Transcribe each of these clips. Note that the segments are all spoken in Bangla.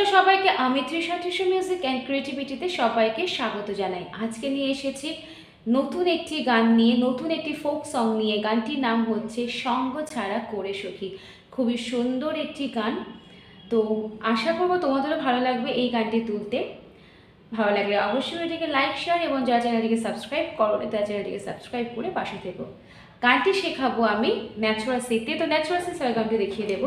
নমস্কার সবাইকে, আমি তৃষা মিউজিক অ্যান্ড ক্রিয়েটিভিটিতে সবাইকে স্বাগত জানাই। আজকে নিয়ে এসেছি নতুন একটি গান নিয়ে, নতুন একটি ফোক সং নিয়ে। গানটির নাম হচ্ছে সঙ্গ ছাড়া করে সখী। খুবই সুন্দর একটি গান। তো আশা করবো তোমাদেরও ভালো লাগবে এই গানটি তুলতে। ভালো লাগলে অবশ্যই এটিকে লাইক, শেয়ার এবং যারা চ্যানেলটিকে সাবস্ক্রাইব করো তারা চ্যানেলটিকে সাবস্ক্রাইব করে পাশে থেকো। গানটি শেখাবো আমি ন্যাচুরাল সিতে। তো ন্যাচুরাল সি গানটি দেখিয়ে দেবো।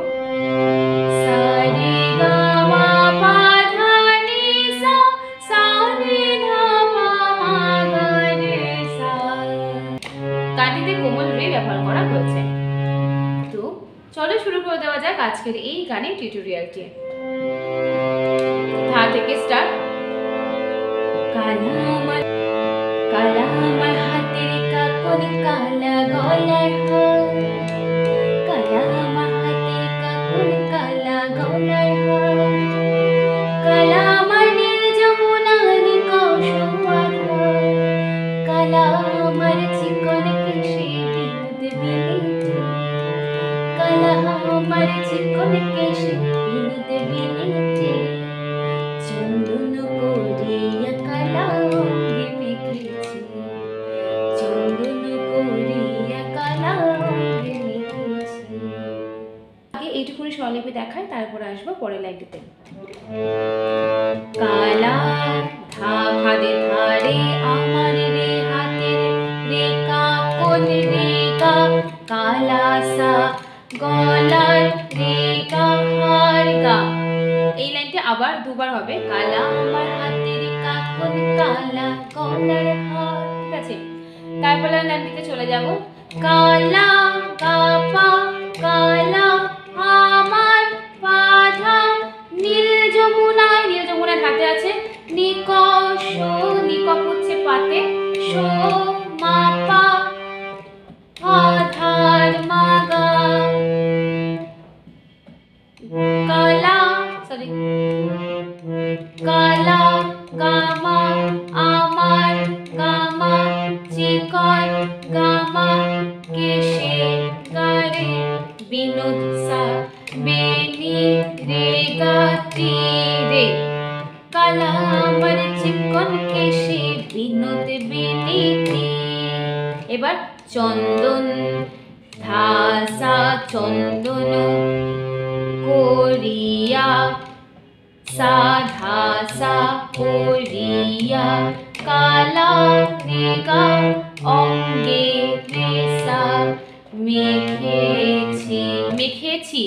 গানটিতে কোমল রে ব্যবহার করা হয়েছে। তো চলো শুরু করে দেওয়া যাক আজকের এই গানের টিউটোরিয়ালটি। ধা থেকে স্টার্ট। কালা আমার হাতের কাকন, কালা গলার হার, কালা আমার হাতের কাকন, কালা গলার হার, কালা আমার নীল যমুনার কৌশল, কালা আমার চিকন কেশে বিনোদ বিনীত, কালা আমার চিকন কেশে বিনোদ বিনীত, চন্দন করিয়া কালা অঙ্গে মেখেছি, চন্দন করিয়া কালা অঙ্গে মেখেছি। আগে এইটুকুনি স্বরলিপি দেখায়, তারপরে আসবো পরের লাইনটিতে। কালা ধা খাদে ধারে আমার রে হাতের রেখা কোন রেখা, কালা সা গলার রেখা হার গা। এই লাইনটা আবার দুবার হবে। কালা আমার হাতের কাকন, কালা গলার হার। ঠিক আছে, তারপরে লাইনটিতে চলে যাব। কালা গাপা, কালা আমার পাধা, নীল যমুনায়, নীল যমুনায় হাতে আছে নিকষ, নিকপ হচ্ছে পাতে, সো মাপা আধার মাগা, কালা সরি কালা গামা আমার গামা চিকন গামা কেশে গারে বিনোদ সা বেনি রে গাতি রে, কালা আমার চিকন কেশে বিনোদ বিনীতি। এবার চন্দন ধাসা চন্দন করিয়া সাধা সা করিয়া, কালা রেগা অঙ্গে রেসা মেখেছি, মেখেছি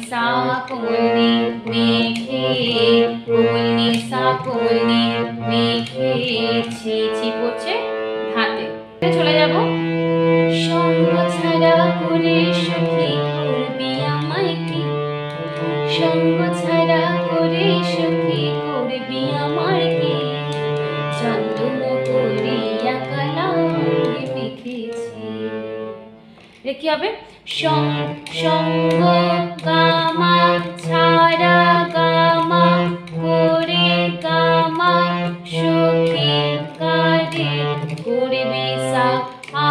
সা কোমলনি মেখে, কোমলনি সা কোমলনি মেখেছি, ছি পড়ছে হাতে। চলে যাব। সঙ্গ ছাড়া করে সখী করবি আমায় কি, সঙ্গ ছাড়া করে সখী করবি আমার কি, চন্দন করিয়া কালা অঙ্গে মেখেছি। এটা কি হবে? সঙ্গ গামা ছাড়া গামা করে গামা সখী কারে করবি সা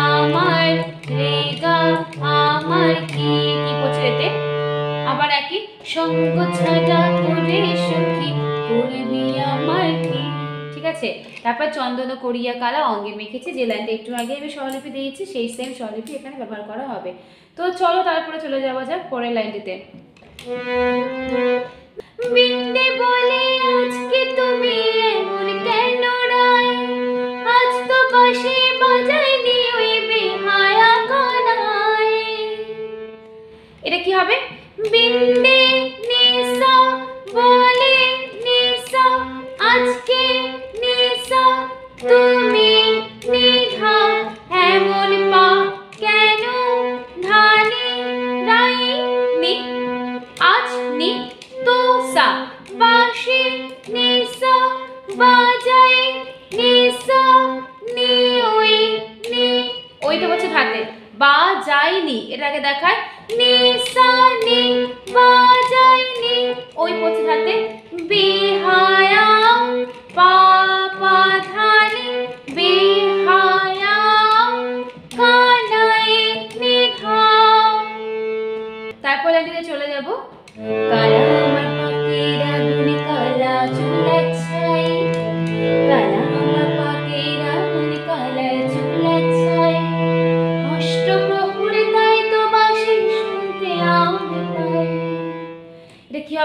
আমার রেগা আমার কি, কি পছরেতে আবার একই সঙ্গ ছাড়া করে সখী করবি আমার কি। ঠিক আছে, তারপর চন্দন করিয়া কালা অঙ্গে মেখেছি, যে লাইনটা একটু আগে আমি স্বরলিপি দিয়েছি সেই সেম স্বরলিপি এখানে ব্যবহার করা হবে। তো চলো তারপরে চলে যাওয়া যাক পরের লাইনটিতে। বিন্দে বলে আজকে তুমি এমন কেন রায়, আজ তো বাঁশি বাজাইনি ওই বেহায়া কানায়। এটা কি হবে? বিন্দে নিসা বলে নিসা আজকে নিসা তুমি নিধা, এমন পা কেন ধানি রাই নি, আজ নি তো সা বাঁশি নিসা বাজাই নিসা নি ওই নি, ওইটা হচ্ছে ধাতে বাজাইনি, এটাকে দেখায় নিসা নি বাজাইনি, ওই পড়ছে ধাতে বেহায়া পাপা ধানি বেহায়া কানাই নিধা। তারপর লাইনটিতে চলে যাব। কালা আমার পাখির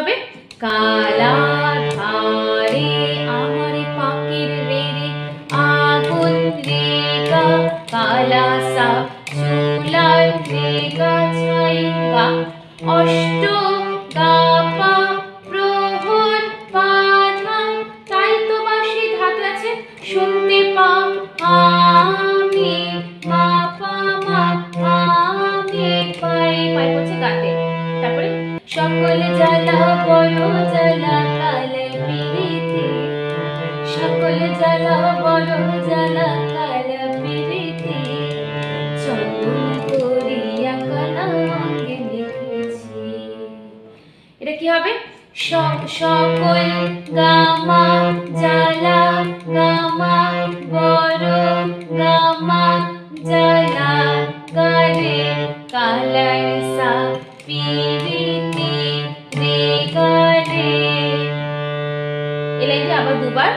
হবে? কালা ধারে আমার পাখির রে রে আগুন রে গা কালা সা চুলার রে গা ছাই গা অষ্ট গা পা প্রহর বাধা তাই তো বাঁশি ধাতে আছে শুনতে পা আমি মা পা মা আমি পাই পাই বলছে গাতে। তারপরে সকল জ্বালা বড় জ্বালা কালে পিরিতে সকল জ্বালা বড় জ্বালা কালে পিরিতে চন্দন করিয়া কালা অঙ্গে মেখেছি। এটা কি হবে? সকল গামা জ্বালা গামা বড় গামা জ্বালা গারে কালাই সা পিরিতি রে গারে। এই লাইনটা আবার দুবার।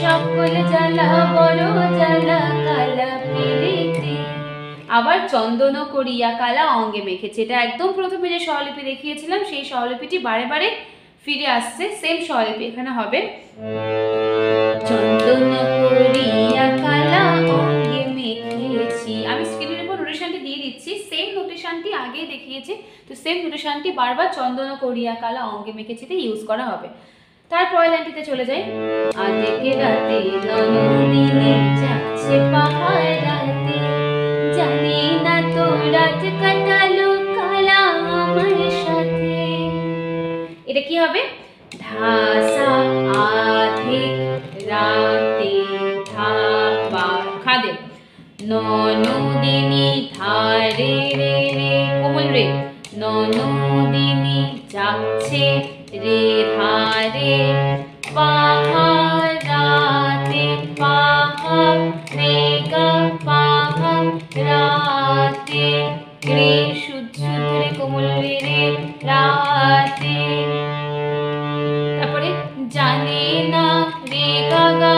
সকল জ্বালা বড় জ্বালা কালা পিরিতি আবার চন্দন করিয়া কালা অঙ্গে মেখেছে। এটা একদম প্রথমে যে স্বরলিপি দেখিয়েছিলাম সেই স্বরলিপিটি বারে বারে ফিরে আসছে, সেম স্বরলিপি এখানে হবে। চন্দন করিয়া কালা অঙ্গে মেখেছি। আমি স্ক্রিনের উপর নোটেশনটি দিয়ে দিচ্ছি, সেম নোটেশনটি আগে দেখিয়েছি, তো সেম নোটেশনটি বারবার চন্দন করিয়া কালা অঙ্গে মেখেছিতে ইউজ করা হবে। তারপরে লাইনটিতে চলে যাই। আধেকে রাতে ননদিনী যাচ্ছে পাহাড় রাতে জানি না তো রাত কাটালো কালা আমার সাথে। এটা কি হবে? ধাসা আধেক রাতে ধাপা খাদে ননদিনী ধারে রে রে কোমল রে ননদিনী যাচ্ছে রে ধারে পাহাড় রাতে পাহাড় রে গা পাহাড় রাতে রে শুদ্ধ রে কোমল রে রে রাতে। তারপরে জানে না রে গা গা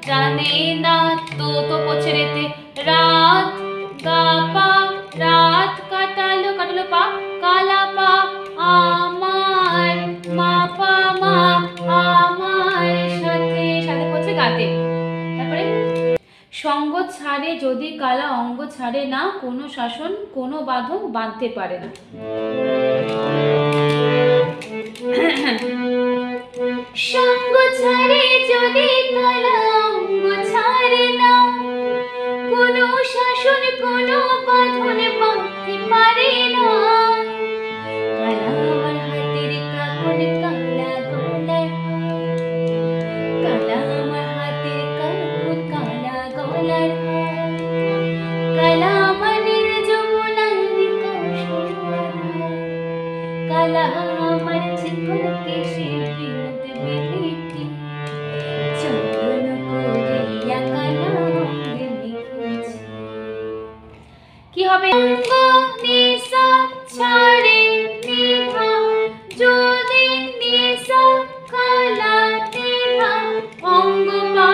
জানে না তো তো পছে রেতে রাত গা পা রাত কাটালো কাটালো পা কালা পা আমার মা পা মা আমার সাথে সাথে পছে গাতে। তারপরে সঙ্গ ছাড়ে যদি কালা অঙ্গ ছাড়ে না কোনো শাসন কোনো বাঁধন বাঁধতে পারে না। সঙ্গ ছাড়ে যদি কালা অঙ্গ ছাড়ে না কোনো শাসন কোনো বাঁধন বাঁধতে পারে না। কালা আমার হাতের কাকন কালা গলার কালা আমার হাতের কাকন কালা গলার কালা আমার যমুনার নিকষের কালা আমার চিকন কেশের বিনোদ বিলিতি চন্দন করিয়া কালা অঙ্গে মেখেছি। কি হবে? নিশা ছাড়ে নিভা যদি নিশা কালা নিভা অঙ্গ পা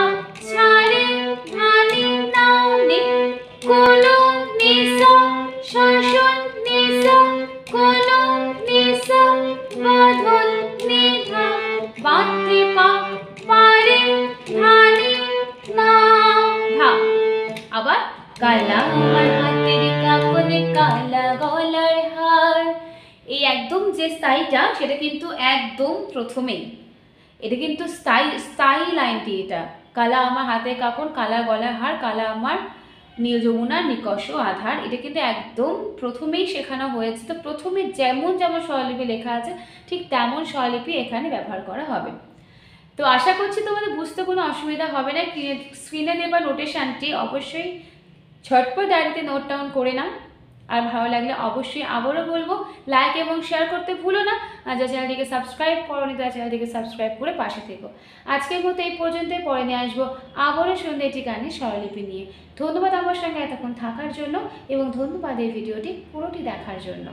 ছাড়ে ধানি নানি কোনো নিশা শাসন নিশা কোনো নিশা বাঁধন নিধা বাঁধতে পারে ধানি না ধা। আবার কালা আমার হাতের কাকন কালা গলার হার। এই একদম যে স্থায়ীটা সেটা কিন্তু একদম প্রথমেই, এটা কিন্তু স্থায়ী লাইনটি। এটা কালা আমার হাতের কাকন কালা গলার হার কালা আমার নীল যমুনার নিকষ আধার, এটা কিন্তু একদম প্রথমেই শেখানো হয়েছে। তো প্রথমে যেমন যেমন স্বরলিপি লেখা আছে ঠিক তেমন স্বরলিপি এখানে ব্যবহার করা হবে। তো আশা করছি তোমাদের বুঝতে কোনো অসুবিধা হবে না। স্ক্রিনে দেওয়া নোটেশনটি অবশ্যই ঝটপট ডায়েরিতে নোট ডাউন করে নাও। আর ভালো লাগলে অবশ্যই আবারও বলবো লাইক এবং শেয়ার করতে ভুলো না। আর যা চ্যানেলটিকে সাবস্ক্রাইব করোনি তারা চ্যানেলটিকে সাবস্ক্রাইব করে পাশে থেকো। আজকের মতো এই পর্যন্তই, পরে নিয়ে আসবো আবারও সুন্দর একটি গানের স্বরলিপি নিয়ে। ধন্যবাদ আমার সঙ্গে এতক্ষণ থাকার জন্য এবং ধন্যবাদ এই ভিডিওটি পুরোটি দেখার জন্য।